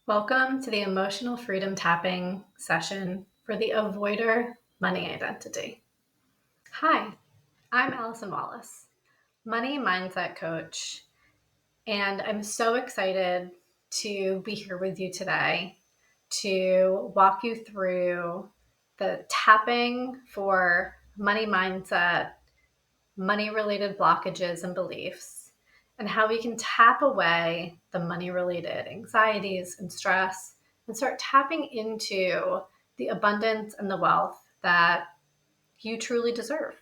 Welcome to the emotional freedom tapping session for the avoider money identity. Hi, I'm Allison Wallace, money mindset coach, and I'm so excited to be here with you today to walk you through the tapping for money mindset, money-related blockages and beliefs, and how we can tap away the money-related anxieties and stress and start tapping into the abundance and the wealth that you truly deserve.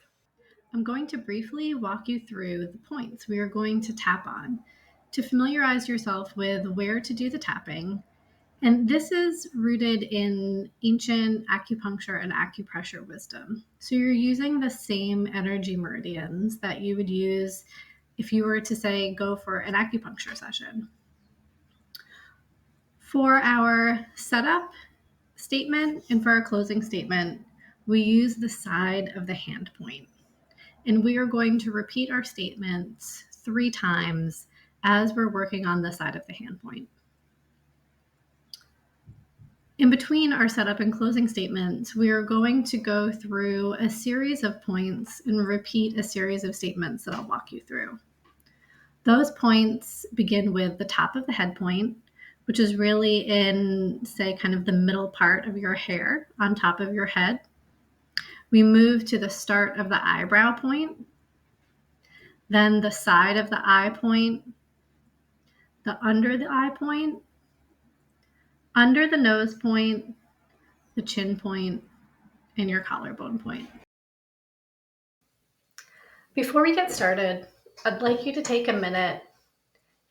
I'm going to briefly walk you through the points we are going to tap on to familiarize yourself with where to do the tapping. And this is rooted in ancient acupuncture and acupressure wisdom. So you're using the same energy meridians that you would use if you were to, say, go for an acupuncture session. For our setup statement and for our closing statement, we use the side of the hand point. And we are going to repeat our statements 3 times as we're working on the side of the hand point. In between our setup and closing statements, we are going to go through a series of points and repeat a series of statements that I'll walk you through. Those points begin with the top of the head point, which is really in, say, kind of the middle part of your hair on top of your head. We move to the start of the eyebrow point, then the side of the eye point, the under the eye point, under the nose point, the chin point, and your collarbone point. Before we get started, I'd like you to take a minute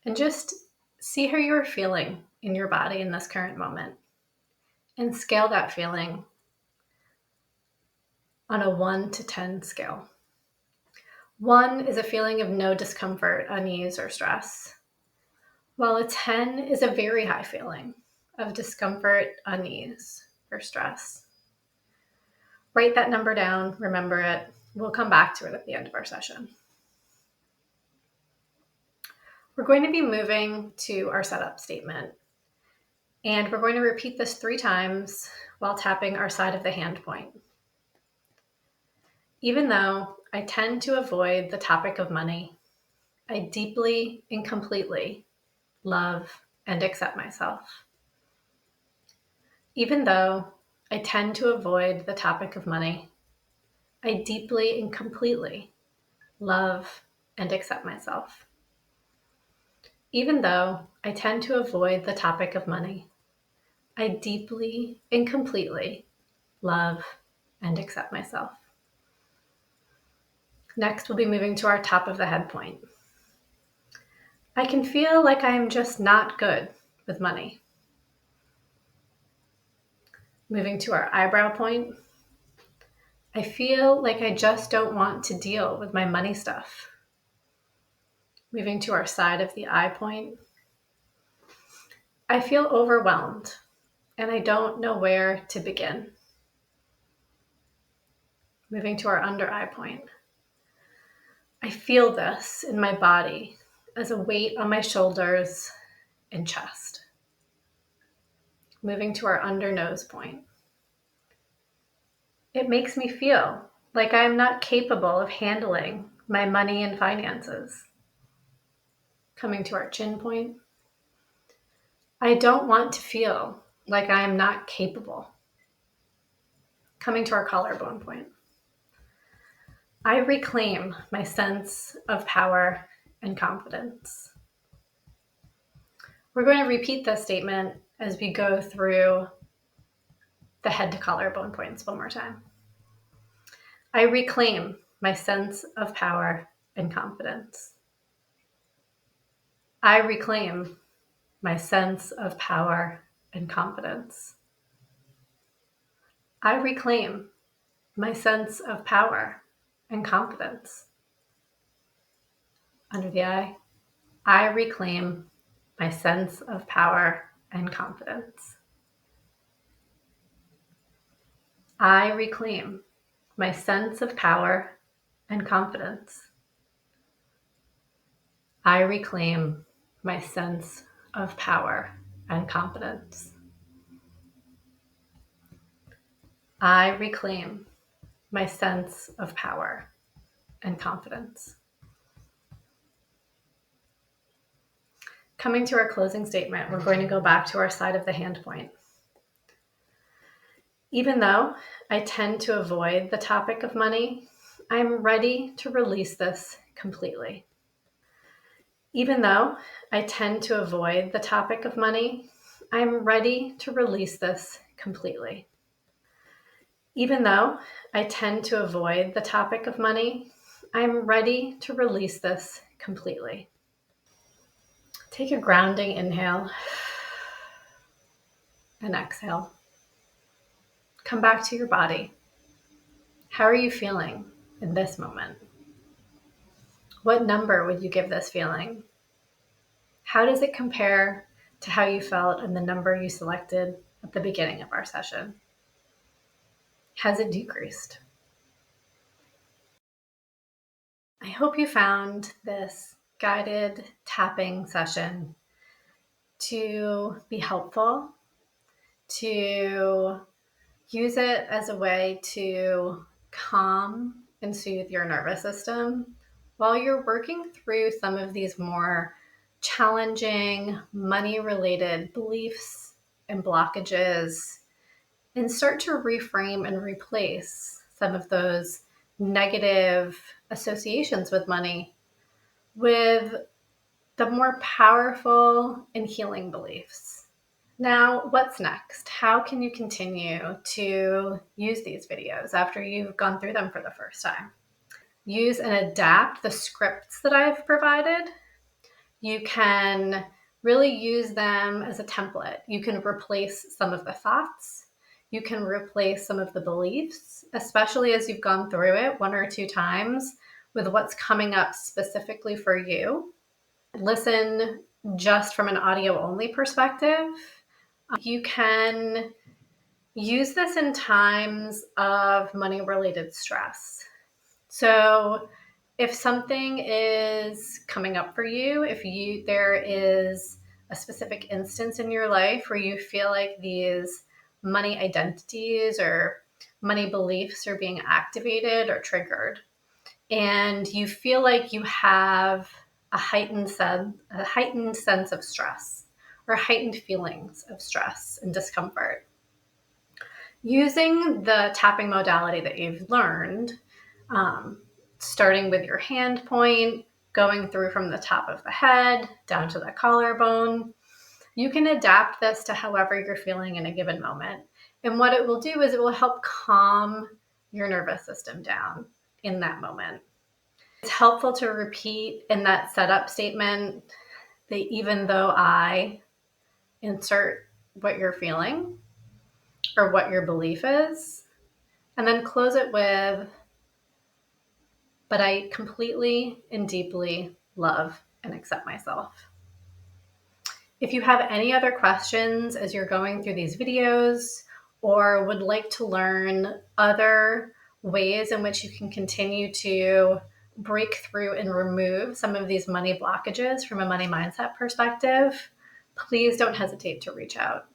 and just see how you're feeling in your body in this current moment and scale that feeling on a 1 to 10 scale. 1 is a feeling of no discomfort, unease, or stress, while a 10 is a very high feeling of discomfort, unease, or stress. Write that number down, remember it. We'll come back to it at the end of our session. We're going to be moving to our setup statement, and we're going to repeat this 3 times while tapping our side of the hand point. Even though I tend to avoid the topic of money, I deeply and completely love and accept myself. Even though I tend to avoid the topic of money, I deeply and completely love and accept myself. Even though I tend to avoid the topic of money, I deeply and completely love and accept myself. Next, we'll be moving to our top of the head point. I can feel like I'm just not good with money. Moving to our eyebrow point. I feel like I just don't want to deal with my money stuff. Moving to our side of the eye point. I feel overwhelmed and I don't know where to begin. Moving to our under eye point. I feel this in my body as a weight on my shoulders and chest. Moving to our under nose point. It makes me feel like I am not capable of handling my money and finances. Coming to our chin point. I don't want to feel like I am not capable. Coming to our collarbone point. I reclaim my sense of power and confidence. We're going to repeat this statement as we go through the head to collarbone points one more time. I reclaim my sense of power and confidence. I reclaim my sense of power and confidence. I reclaim my sense of power and confidence. Under the eye, I reclaim my sense of power and confidence. I reclaim my sense of power and confidence. I reclaim my sense of power and confidence. I reclaim my sense of power and confidence. Coming to our closing statement, we're going to go back to our side of the hand point. Even though I tend to avoid the topic of money, I'm ready to release this completely. Even though I tend to avoid the topic of money, I'm ready to release this completely. Even though I tend to avoid the topic of money, I'm ready to release this completely. Take a grounding inhale and exhale. Come back to your body. How are you feeling in this moment? What number would you give this feeling? How does it compare to how you felt and the number you selected at the beginning of our session? Has it decreased? I hope you found this guided tapping session to be helpful, to use it as a way to calm and soothe your nervous system while you're working through some of these more challenging money-related beliefs and blockages, and start to reframe and replace some of those negative associations with money with the more powerful and healing beliefs. Now, what's next? How can you continue to use these videos after you've gone through them for the first time? Use and adapt the scripts that I've provided. You can really use them as a template. You can replace some of the thoughts. You can replace some of the beliefs, especially as you've gone through it one or two times with what's coming up specifically for you. Listen just from an audio only perspective. You can use this in times of money related stress. So if something is coming up for you, there is a specific instance in your life where you feel like these money identities or money beliefs are being activated or triggered, and you feel like you have a heightened sense of stress or heightened feelings of stress and discomfort, using the tapping modality that you've learned, starting with your hand point, going through from the top of the head down to the collarbone. You can adapt this to however you're feeling in a given moment. And what it will do is it will help calm your nervous system down in that moment. It's helpful to repeat in that setup statement that even though I insert what you're feeling or what your belief is, and then close it with, but I completely and deeply love and accept myself. If you have any other questions as you're going through these videos, or would like to learn other ways in which you can continue to break through and remove some of these money blockages from a money mindset perspective, please don't hesitate to reach out.